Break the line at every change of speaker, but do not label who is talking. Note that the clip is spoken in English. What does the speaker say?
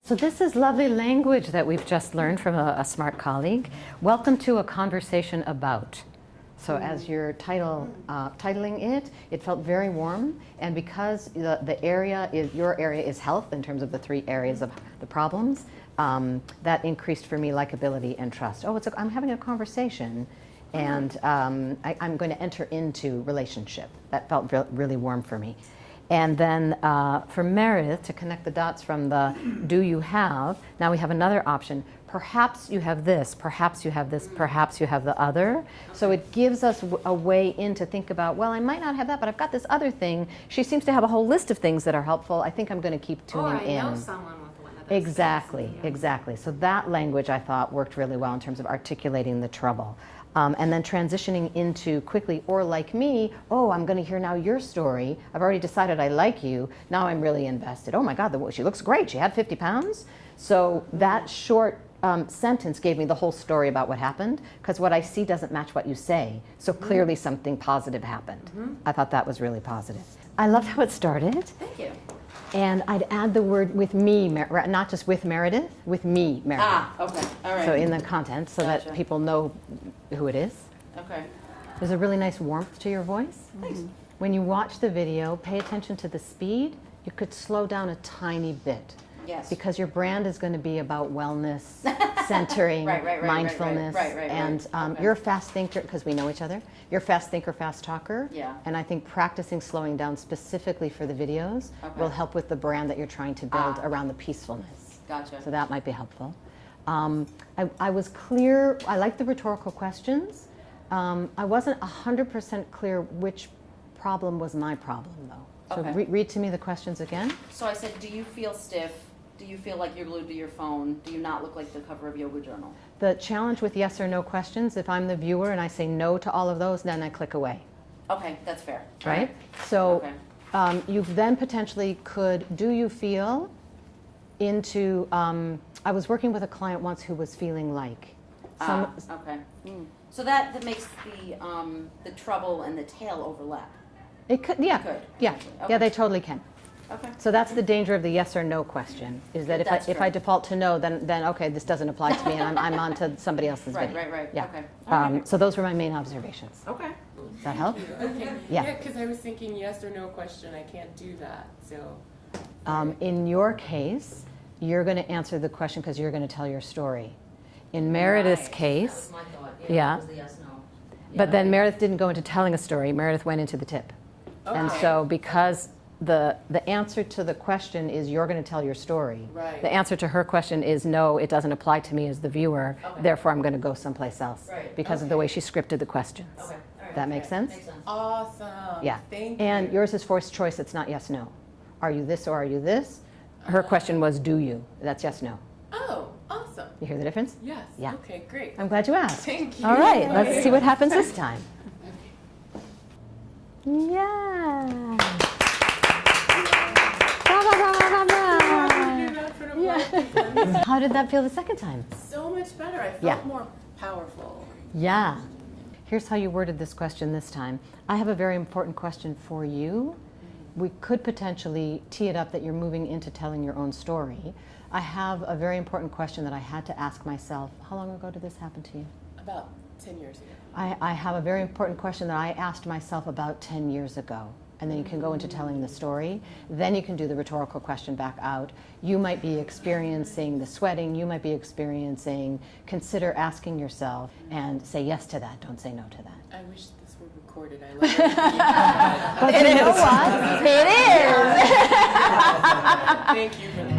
So this is lovely language that we've just learned from a smart colleague. Welcome to a conversation about. So as you're titling it, it felt very warm, and because the area is, your area is health in terms of the three areas of the problems, that increased for me likability and trust. Oh, I'm having a conversation, and I'm going to enter into relationship. That felt really warm for me. And then for Meredith, to connect the dots from the do you have, now we have another option. Perhaps you have this, perhaps you have this, perhaps you have the other. Okay. So it gives us a way in to think about, well, I might not have that, but I've got this other thing. She seems to have a whole list of things that are helpful. I think I'm going to keep tuning in.
I know someone with one of those.
Exactly, things. Yeah. Exactly. So that language I thought worked really well in terms of articulating the trouble. And then transitioning into quickly, or like me, oh, I'm going to hear now your story. I've already decided I like you. Now I'm really invested. Oh my God, she looks great. She had 50 pounds. So that short sentence gave me the whole story about what happened, because what I see doesn't match what you say. So clearly something positive happened. I thought that was really positive. I loved how it started.
Thank you.
And I'd add the word with me, not just with Meredith, with me, Meredith.
Ah, okay, all right.
So in the content, so
Gotcha.
that people know who it is.
Okay.
There's a really nice warmth to your voice.
Thanks.
When you watch the video, pay attention to the speed. You could slow down a tiny bit.
Yes.
Because your brand is going to be about wellness, centering,
Right,
mindfulness.
right.
And
Okay.
you're a fast thinker, because we know each other. You're a fast thinker, fast talker.
Yeah.
And I think practicing slowing down specifically for the videos
Okay.
will help with the brand that you're trying to build around the peacefulness.
Gotcha.
So that might be helpful. I was clear. I like the rhetorical questions. I wasn't 100% clear which problem was my problem, though. So
Okay.
read to me the questions again.
So I said, do you feel stiff? Do you feel like you're glued to your phone? Do you not look like the cover of Yoga Journal?
The challenge with yes or no questions, if I'm the viewer and I say no to all of those, then I click away.
Okay, that's fair.
Right? So
Okay.
you then potentially could, do you feel into, I was working with a client once who was feeling like.
Okay. So that makes the trouble and the tail overlap.
It could, yeah.
It could,
Yeah,
potentially.
yeah,
Okay.
they totally can.
Okay.
So that's the danger of the yes or no question, is that
That's
if
true.
I default to no, then okay, this doesn't apply to me, and I'm on to somebody else's
Right,
video.
right.
Yeah.
Okay. All right.
So those were my main observations.
Okay.
Does that help?
Okay.
Yeah.
Yeah, because I was thinking yes or no question. I can't do that. So.
In your case, you're going to answer the question because you're going to tell your story. In Meredith's case,
That was my thought.
Yeah.
It was the yes, no.
but then Meredith didn't go into telling a story. Meredith went into the tip. And
Okay.
so because the answer to the question is you're going to tell your story.
Right.
The answer to her question is no, it doesn't apply to me as the viewer.
Okay.
Therefore, I'm going to go someplace else
Right.
because of the way she scripted the questions.
Okay, all right.
That makes sense?
Makes sense.
Awesome.
Yeah.
Thank
And
you.
yours is forced choice. It's not yes, no. Are you this or are you this? Her question was do you? That's yes, no.
Oh, awesome.
You hear the difference?
Yes.
Yeah.
Okay, great.
I'm glad you asked.
Thank you.
All right, let's see what happens this time. Yeah. Blah, blah, blah, blah, blah.
Do that for the
Yeah.
blind people.
How did that feel the second time?
So much better. I felt
Yeah.
more powerful.
Yeah. Here's how you worded this question this time. I have a very important question for you. We could potentially tee it up that you're moving into telling your own story. I have a very important question that I had to ask myself. How long ago did this happen to you?
About 10 years ago.
I have a very important question that I asked myself about 10 years ago. And then you can go into telling the story. Then you can do the rhetorical question back out. You might be experiencing the sweating. You might be experiencing, consider asking yourself and say yes to that. Don't say no to that.
I wish this were recorded. I love everything you said.
But you know what? It is.
Thank you for that.